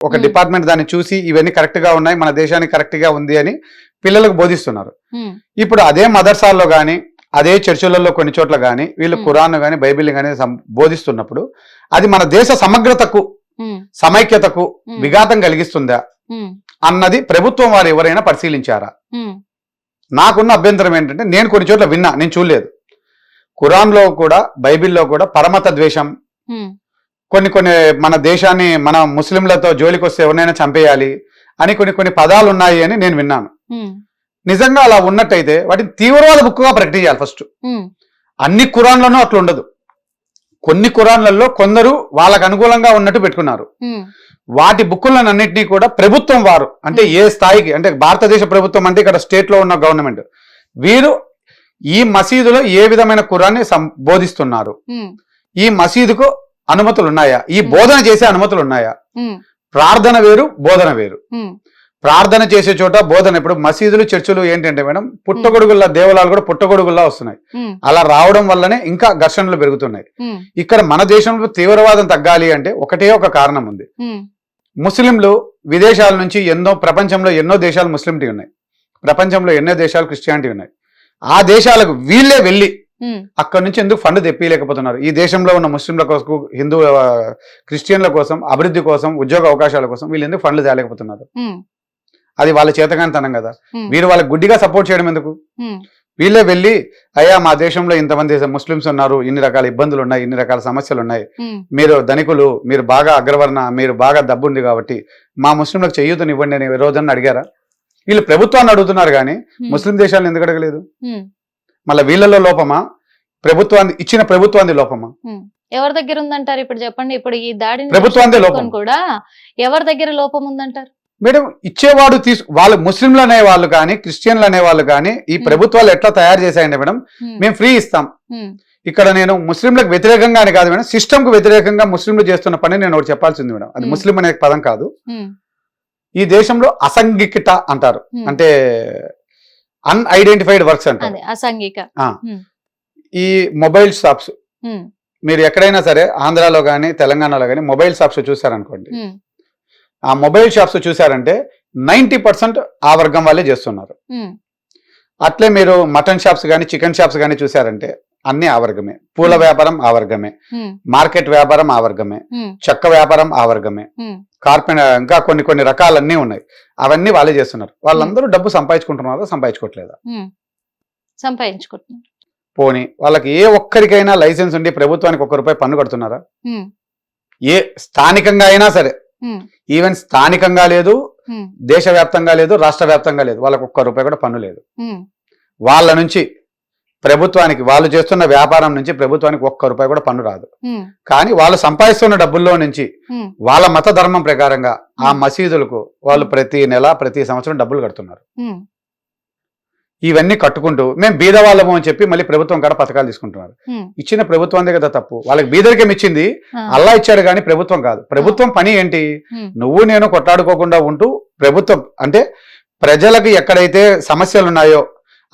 ఒక డిపార్ట్మెంట్ దాన్ని చూసి ఇవన్నీ కరెక్ట్ గా ఉన్నాయి, మన దేశానికి కరెక్ట్ గా ఉంది అని పిల్లలకు బోధిస్తున్నారు. ఇప్పుడు అదే మదర్సాల్లో గానీ అదే చర్చిలలో కొన్ని చోట్ల గానీ వీళ్ళు ఖురాన్ గానీ బైబిల్ గానీ బోధిస్తున్నప్పుడు అది మన దేశ సమగ్రతకు సమైక్యతకు విఘాతం కలిగిస్తుందా అన్నది ప్రభుత్వం వారు ఎవరైనా పరిశీలించారా? నాకున్న అభ్యంతరం ఏంటంటే నేను కొన్ని చోట్ల విన్నా, నేను చూడలేదు. ఖురాన్ లో కూడా బైబిల్లో కూడా పరమత ద్వేషం, కొన్ని మన దేశాన్ని మన ముస్లింలతో జోలికి వస్తే ఎవరినైనా చంపేయాలి అని కొన్ని పదాలు ఉన్నాయి అని నేను విన్నాను. నిజంగా అలా ఉన్నట్టయితే వాటిని తీవ్రవాద బుక్గా ప్రకటించాలి ఫస్ట్. అన్ని ఖురాన్లను అట్లా ఉండదు. కొన్ని ఖురాన్లలో కొందరు వాళ్ళకు అనుకూలంగా ఉన్నట్టు పెట్టుకున్నారు. వాటి బుక్కులను అన్నింటినీ కూడా ప్రభుత్వం వారు అంటే ఏ స్థాయికి అంటే భారతదేశ ప్రభుత్వం అంటే ఇక్కడ స్టేట్ లో ఉన్న గవర్నమెంట్ వీరు ఈ మసీదులో ఏ విధమైన ఖురాన్ని బోధిస్తున్నారు, ఈ మసీదుకు అనుమతులు ఉన్నాయా, ఈ బోధన చేసే అనుమతులు ఉన్నాయా? ప్రార్థన వేరు, బోధన వేరు. ప్రార్థన చేసే చోట బోధన. ఇప్పుడు మసీదులు చర్చిలు ఏంటంటే మేడం పుట్టగొడుగుల్లా దేవాలయాలు కూడా పుట్టగొడుగుల్లా వస్తున్నాయి. అలా రావడం వల్లనే ఇంకా ఘర్షణలు పెరుగుతున్నాయి. ఇక్కడ మన దేశంలో తీవ్రవాదం తగ్గాలి అంటే ఒకటే ఒక కారణం ఉంది. ముస్లింలు విదేశాల నుంచి ప్రపంచంలో ఎన్నో దేశాలు ముస్లింటీ ఉన్నాయి, ప్రపంచంలో ఎన్నో దేశాలు క్రిస్టియానిటీ ఉన్నాయి. ఆ దేశాలకు వీళ్ళే వెళ్ళి అక్కడ నుంచి ఎందుకు ఫండ్ తెప్పిలేకపోతున్నారు? ఈ దేశంలో ఉన్న ముస్లింల కోసం, హిందూ క్రిస్టియన్ల కోసం, అభివృద్ధి కోసం, ఉద్యోగ అవకాశాల కోసం వీళ్ళు ఎందుకు ఫండ్లు తేలేకపోతున్నారు? అది వాళ్ళ చేతకానితనం కదా. వీరు వాళ్ళకి గుడ్డిగా సపోర్ట్ చేయడం ఎందుకు? వీళ్ళే వెళ్ళి అయ్యా మా దేశంలో ఇంతమంది ముస్లింస్ ఉన్నారు, ఇన్ని రకాల ఇబ్బందులు ఉన్నాయి, ఇన్ని రకాల సమస్యలు ఉన్నాయి, మీరు ధనికులు, మీరు బాగా అగ్రవర్ణ, మీరు బాగా డబ్బు ఉంది కాబట్టి మా ముస్లింలకు చేయూతనివ్వండి అని రోజన్నా అడిగారా? వీళ్ళు ప్రభుత్వాన్ని అడుగుతున్నారు కానీ ముస్లిం దేశాలను ఎందుకు అడగలేదు? మళ్ళీ వీళ్ళలో లోపమా, ఇచ్చిన ప్రభుత్వాన్ని లోపమా? ఎవరి దగ్గర ఉందంటారు? ఇప్పుడు చెప్పండి. ఇప్పుడు ఈ దాడిని ప్రభుత్వాన్ని లోపం కూడా ఎవరి దగ్గర లోపం ఉందంటారు? మేడం ఇచ్చేవాడు వాళ్ళు ముస్లింలు అనే వాళ్ళు కానీ క్రిస్టియన్లు అనే వాళ్ళు కానీ ఈ ప్రభుత్వాలు ఎట్లా తయారు చేశాయండి మేడం, మేము ఫ్రీ ఇస్తాం. ఇక్కడ నేను ముస్లింలకు వ్యతిరేకంగా అని కాదు మేడం, సిస్టమ్ కు వ్యతిరేకంగా ముస్లింలు చేస్తున్న పని నేను ఒకటి చెప్పాల్సింది మేడం. అది ముస్లిం అనే పదం కాదు. ఈ దేశంలో అసంఘికత అంటారు, అంటే అన్ఐడెంటిఫైడ్ వర్క్స్ అంటారు. ఈ మొబైల్ షాప్స్ మీరు ఎక్కడైనా సరే ఆంధ్రాలో కానీ తెలంగాణలో కానీ మొబైల్ షాప్స్ చూసారనుకోండి, ఆ మొబైల్ షాప్స్ చూసారంటే 90% ఆ వర్గం వాళ్ళే చేస్తున్నారు. అట్లే మీరు మటన్ షాప్స్ కానీ చికెన్ షాప్స్ కానీ చూసారంటే అన్ని ఆ వర్గమే. పూల వ్యాపారం ఆ వర్గమే, మార్కెట్ వ్యాపారం ఆ వర్గమే, చెక్క వ్యాపారం ఆ వర్గమే, కార్పెంటర్ ఇంకా కొన్ని రకాలన్నీ ఉన్నాయి, అవన్నీ వాళ్ళే చేస్తున్నారు. వాళ్ళందరూ డబ్బు సంపాదించుకుంటున్నారా, సంపాదించుకోవట్లేదా? సంపాదించుకుంటున్నారు. పోనీ వాళ్ళకి ఏ ఒక్కరికైనా లైసెన్స్ ఉండి ప్రభుత్వానికి ₹1 పన్ను కడుతున్నారా? ఏ స్థానికంగా అయినా సరే, ఈవెన్ స్థానికంగా లేదు, దేశవ్యాప్తంగా లేదు, రాష్ట్ర వ్యాప్తంగా లేదు, వాళ్ళకి ₹1 కూడా పన్ను లేదు. వాళ్ళ నుంచి ప్రభుత్వానికి, వాళ్ళు చేస్తున్న వ్యాపారం నుంచి ప్రభుత్వానికి ₹1 కూడా పన్ను రాదు. కానీ వాళ్ళు సంపాదిస్తున్న డబ్బుల్లో నుంచి వాళ్ళ మత ధర్మం ప్రకారంగా ఆ మసీదులకు వాళ్ళు ప్రతి నెల ప్రతి సంవత్సరం డబ్బులు కడుతున్నారు. ఇవన్నీ కట్టుకుంటూ మేము బీదవాళ్ళము అని చెప్పి మళ్ళీ ప్రభుత్వం కాడ పథకాలు తీసుకుంటున్నారు. ఇచ్చిన ప్రభుత్వందే కదా తప్పు. వాళ్ళకి బీదరికం ఇచ్చింది అల్లా ఇచ్చాడు కానీ ప్రభుత్వం కాదు. ప్రభుత్వం పని ఏంటి? నువ్వు నేను కొట్లాడుకోకుండా ఉంటూ ప్రభుత్వం అంటే ప్రజలకు ఎక్కడైతే సమస్యలు ఉన్నాయో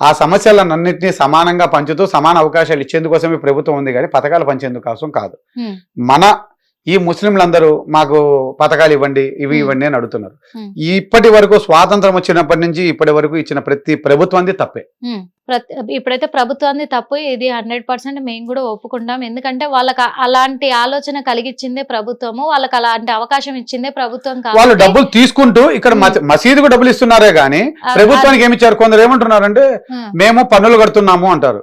ఆ సమస్యలన్నింటినీ సమానంగా పంచుతూ సమాన అవకాశాలు ఇచ్చేందుకోసం ఈ ప్రభుత్వం ఉంది కానీ పథకాలు పంచేందుకు కోసం కాదు. మన ఈ ముస్లింలందరూ మాకు పథకాలు ఇవ్వండి, ఇవి ఇవ్వండి అని అడుగుతున్నారు. ఇప్పటి వరకు స్వాతంత్రం వచ్చినప్పటి నుంచి ఇప్పటి వరకు ఇచ్చిన ప్రతి ప్రభుత్వాన్ని తప్పే. ఇప్పుడైతే ప్రభుత్వాన్ని తప్పు, ఇది 100% మేము కూడా ఒప్పుకుంటాం. ఎందుకంటే వాళ్ళకి అలాంటి ఆలోచన కలిగించిందే ప్రభుత్వము, వాళ్ళకి అలాంటి అవకాశం ఇచ్చిందే ప్రభుత్వం. వాళ్ళు డబ్బులు తీసుకుంటూ ఇక్కడ మసీదుకు డబ్బులు ఇస్తున్నారే గానీ ప్రభుత్వానికి ఏమి ఇచ్చారు? కొందరు ఏమంటున్నారంటే మేము పన్నులు కడుతున్నాము అంటారు.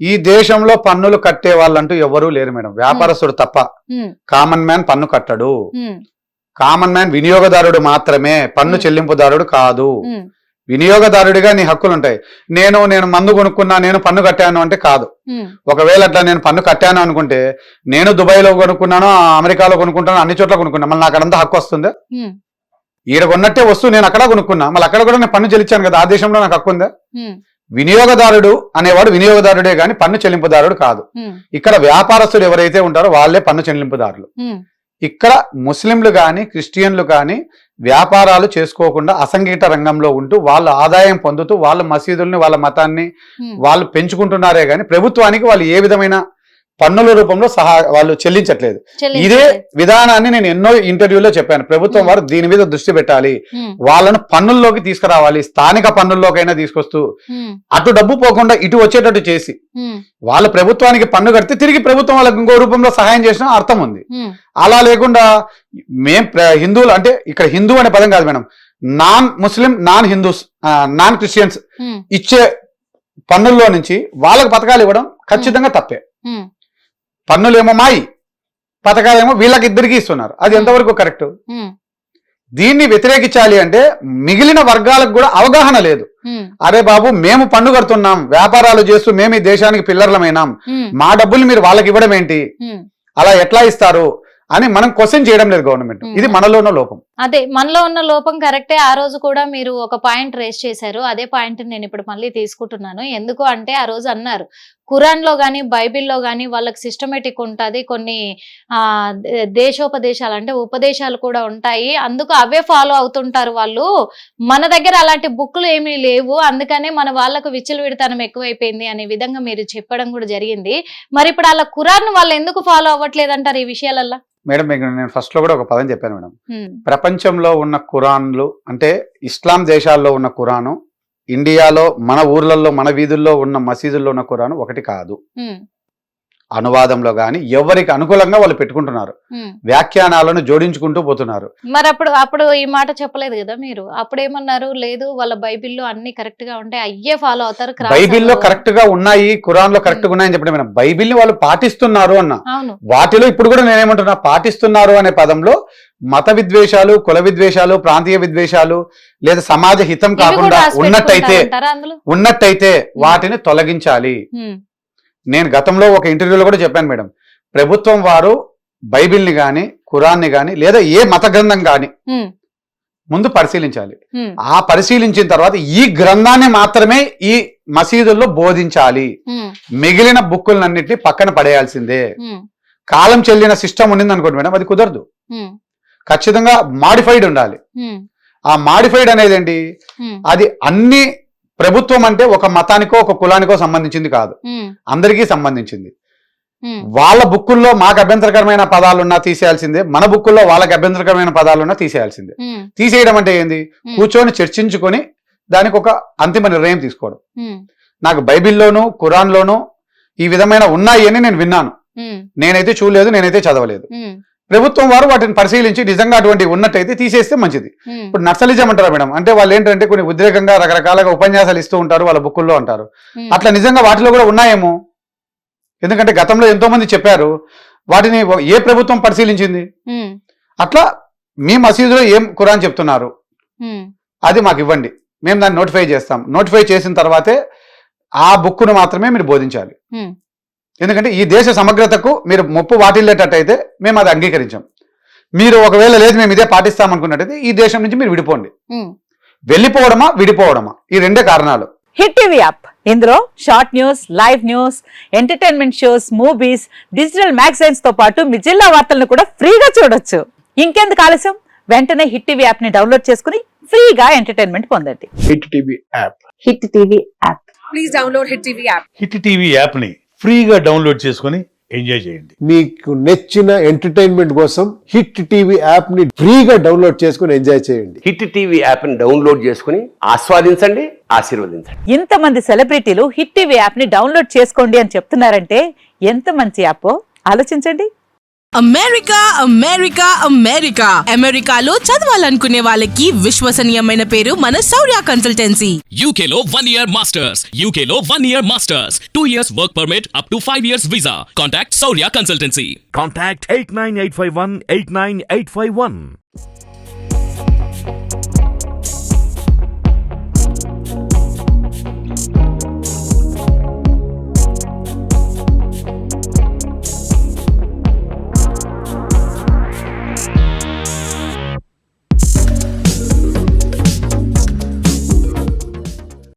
ఈ దేశంలో పన్నులు కట్టే వాళ్ళంటూ ఎవరూ లేరు మేడం, వ్యాపారస్తుడు తప్ప. కామన్ మ్యాన్ పన్ను కట్టడు. కామన్ మ్యాన్ వినియోగదారుడు మాత్రమే, పన్ను చెల్లింపుదారుడు కాదు. వినియోగదారుడిగా నీ హక్కులు ఉంటాయి. నేను మందు కొనుక్కున్నా, నేను పన్ను కట్టాను అంటే కాదు. ఒకవేళ అట్లా నేను పన్ను కట్టాను అనుకుంటే నేను దుబాయ్లో కొనుక్కున్నాను, అమెరికాలో కొనుక్కుంటాను, అన్ని చోట్ల కొనుక్కున్నా, మళ్ళీ నాకు అక్కడంతా హక్కు వస్తుందా? ఈడ కొన్నట్టే వస్తువు నేను అక్కడ కొనుక్కున్నా, మళ్ళీ అక్కడ కూడా నేను పన్ను చెల్లించాను కదా, ఆ దేశంలో నాకు హక్కు ఉందా? వినియోగదారుడు అనేవాడు వినియోగదారుడే గాని పన్ను చెల్లింపుదారుడు కాదు. ఇక్కడ వ్యాపారస్తులు ఎవరైతే ఉంటారో వాళ్ళే పన్ను చెల్లింపుదారులు. ఇక్కడ ముస్లింలు కానీ క్రిస్టియన్లు కానీ వ్యాపారాలు చేసుకోకుండా అసంఘటిత రంగంలో ఉంటూ వాళ్ళు ఆదాయం పొందుతూ వాళ్ళ మసీదుల్ని వాళ్ళ మతాన్ని వాళ్ళు పెంచుకుంటున్నారే గాని ప్రభుత్వానికి వాళ్ళు ఏ విధమైన పన్నుల రూపంలో వాళ్ళు చెల్లించట్లేదు. ఇదే విధానాన్ని నేను ఎన్నో ఇంటర్వ్యూలో చెప్పాను. ప్రభుత్వం వారు దీని మీద దృష్టి పెట్టాలి, వాళ్ళను పన్నుల్లోకి తీసుకురావాలి, స్థానిక పన్నుల్లోకైనా తీసుకొస్తూ అటు డబ్బు పోకుండా ఇటు వచ్చేటట్టు చేసి వాళ్ళ ప్రభుత్వానికి పన్ను కడితే తిరిగి ప్రభుత్వం వాళ్ళకి ఇంకో రూపంలో సహాయం చేసిన అర్థం ఉంది. అలా లేకుండా హిందువులు అంటే ఇక్కడ హిందూ అనే పదం కాదు మేడం, నాన్ ముస్లిం, నాన్ హిందూస్, నాన్ క్రిస్టియన్స్ ఇచ్చే పన్నుల్లో నుంచి వాళ్ళకి పథకాలు ఇవ్వడం ఖచ్చితంగా తప్పే. పన్నులేమో మాయి, పథకాలేమో వీళ్ళకి ఇద్దరికి ఇస్తున్నారు. అది ఎంతవరకు కరెక్ట్? దీన్ని వ్యతిరేకించాలి అంటే మిగిలిన వర్గాలకు కూడా అవగాహన లేదు. అరే బాబు, మేము పన్ను కడుతున్నాం, వ్యాపారాలు చేస్తూ మేము ఈ దేశానికి పిల్లర్లమైనాం, మా డబ్బులు మీరు వాళ్ళకి ఇవ్వడం ఏంటి, అలా ఎట్లా ఇస్తారు అని మనం క్వశ్చన్ చేయడం లేదు గవర్నమెంట్. ఇది మనలో ఉన్న లోపం. అదే మనలో ఉన్న లోపం కరెక్టే. ఆ రోజు కూడా మీరు ఒక పాయింట్ రేస్ చేశారు, అదే పాయింట్ నేను ఇప్పుడు మళ్ళీ తీసుకుంటున్నాను. ఎందుకు అంటే ఆ రోజు అన్నారు ఖురాన్ లో గానీ బైబిల్లో గానీ వాళ్ళకి సిస్టమేటిక్ ఉంటుంది, కొన్ని దేశోపదేశాలు అంటే ఉపదేశాలు కూడా ఉంటాయి, అందుకు అవే ఫాలో అవుతుంటారు వాళ్ళు. మన దగ్గర అలాంటి బుక్లు ఏమీ లేవు, అందుకనే మన వాళ్ళకు విచ్చలవిడితనం ఎక్కువైపోయింది అనే విధంగా మీరు చెప్పడం కూడా జరిగింది. మరి ఇప్పుడు అలా ఖురాన్ వాళ్ళు ఎందుకు ఫాలో అవ్వట్లేదంటారు ఈ విషయాలల్లో? మేడం నేను ఫస్ట్ లో కూడా ఒక పదం చెప్పాను మేడం. ప్రపంచంలో ఉన్న ఖురాన్లు అంటే ఇస్లాం దేశాల్లో ఉన్న ఖురాను, ఇండియాలో మన ఊర్లలో మన వీధుల్లో ఉన్న మసీదుల్లో ఉన్న ఖురాను ఒకటి కాదు. అనువాదంలో గాని ఎవరికి అనుకూలంగా వాళ్ళు పెట్టుకుంటున్నారు, వ్యాఖ్యానాలను జోడించుకుంటూ పోతున్నారు. మరి అప్పుడు ఈ మాట చెప్పలేదు కదా మీరు? అప్పుడు ఏమన్నారు? లేదు, వాళ్ళ బైబిల్లో అన్ని కరెక్ట్ గా ఉంటాయి, అయ్యే ఫాలో అవుతారు. బైబిల్లో కరెక్ట్ గా ఉన్నాయి, ఖురాన్ లో కరెక్ట్ గా ఉన్నాయని చెప్పడం మేడం. బైబిల్ ని వాళ్ళు పాటిస్తున్నారు అన్న, వాటిలో ఇప్పుడు కూడా నేనేమంటున్నా, పాటిస్తున్నారు అనే పదంలో మత విద్వేషాలు, కుల విద్వేషాలు, ప్రాంతీయ విద్వేషాలు లేదా సమాజ హితం కాకుండా ఉన్నట్టయితే వాటిని తొలగించాలి. నేను గతంలో ఒక ఇంటర్వ్యూలో కూడా చెప్పాను మేడం, ప్రభుత్వం వారు బైబిల్ని గాని ఖురాన్ని గాని లేదా ఏ మత గ్రంథం గాని ముందు పరిశీలించాలి. ఆ పరిశీలించిన తర్వాత ఈ గ్రంథాన్ని మాత్రమే ఈ మసీదుల్లో బోధించాలి, మిగిలిన బుక్కులన్నింటినీ పక్కన పడేయాల్సిందే. కాలం చెల్లిన సిస్టమ్ ఉండింది అనుకోండి మేడం, అది కుదరదు. ఖచ్చితంగా మాడిఫైడ్ ఉండాలి. ఆ మాడిఫైడ్ అనేది ఏంటి? అది అన్ని ప్రభుత్వం అంటే ఒక మతానికో ఒక కులానికో సంబంధించింది కాదు, అందరికీ సంబంధించింది. వాళ్ళ బుక్కుల్లో మాకు అభ్యంతరకరమైన పదాలున్నా తీసేయాల్సిందే, మన బుక్కుల్లో వాళ్ళకి అభ్యంతరకరమైన పదాలున్నా తీసేయాల్సిందే. తీసేయడం అంటే ఏంది? కూర్చొని చర్చించుకొని దానికి ఒక అంతిమ నిర్ణయం తీసుకోవడం. నాకు బైబిల్లోను ఖురాన్లోను ఈ విధమైన ఉన్నాయి అని నేను విన్నాను, నేనైతే చూడలేదు, నేనైతే చదవలేదు. ప్రభుత్వం వారు వాటిని పరిశీలించి నిజంగా అటువంటి ఉన్నట్టయితే తీసేస్తే మంచిది. ఇప్పుడు నక్సలిజం అంటారా మేడం, అంటే వాళ్ళు ఏంటంటే కొన్ని ఉద్రేకంగా రకరకాలుగా ఉపన్యాసాలు ఇస్తూ ఉంటారు వాళ్ళ బుక్కుల్లో అంటారు. అట్లా నిజంగా వాటిలో కూడా ఉన్నాయేమో, ఎందుకంటే గతంలో ఎంతో మంది చెప్పారు, వాటిని ఏ ప్రభుత్వం పరిశీలించింది? అట్లా మీ మసీదులో ఏం ఖురాన్ చెప్తున్నారు అది మాకు ఇవ్వండి, మేము దాన్ని నోటిఫై చేస్తాం. నోటిఫై చేసిన తర్వాతే ఆ బుక్కును మాత్రమే మీరు బోధించాలి. ఎందుకంటే ఈ దేశ సమగ్రతకు మీరు ముప్పు వాటిల్లేటట్టయితే మేము అది అంగీకరించాం. మీరు ఒకవేళ లేదు మేము ఇదే పాటిస్తామనుకున్నట్టయితే ఈ దేశం నుంచి మీరు విడిపోండి. వెళ్ళిపోవడమా విడిపోవడమా, ఈ రెండే కారణాలు. హిట్ టీవీ యాప్, ఇందులో short news, live news, entertainment shows, movies, digital magazines తో పాటు మీ జిల్లా వార్తలను కూడా ఫ్రీగా చూడొచ్చు. ఇంకెందుకు ఆలస్యం, వెంటనే హిట్ టీవీ యాప్ ని డౌన్లోడ్ చేసుకుని ఫ్రీగా ఎంటర్టైన్మెంట్ పొందండి. Hit TV app, hit TV app, please download hit TV app. Hit TV app ని ఫ్రీగా డౌన్లోడ్ చేసుకుని ఎంజాయ్ చేయండి. మీకు నచ్చిన ఎంటర్టైన్మెంట్ కోసం హిట్ టీవీ యాప్ ని ఫ్రీగా డౌన్లోడ్ చేసుకుని ఎంజాయ్ చేయండి. హిట్ టీవీ యాప్ ని డౌన్లోడ్ చేసుకుని ఆస్వాదించండి, ఆశీర్వదించండి. ఇంతమంది సెలబ్రిటీలు హిట్ టీవీ యాప్ ని డౌన్లోడ్ చేసుకోండి అని చెప్తున్నారంటే ఎంత మంచి యాప్ ఆలోచించండి. అమెరికా అమెరికా అమెరికా అమెరికాలో చదవాలనుకునే వాళ్ళకి విశ్వసనీయమైన పేరు మన శౌర్య కన్సల్టెన్సీ. UK లో 1 year masters, UK లో 1 year masters, 2 years work permit up to 5 years visa. Contact Saurya Consultancy. Contact 89851 89851.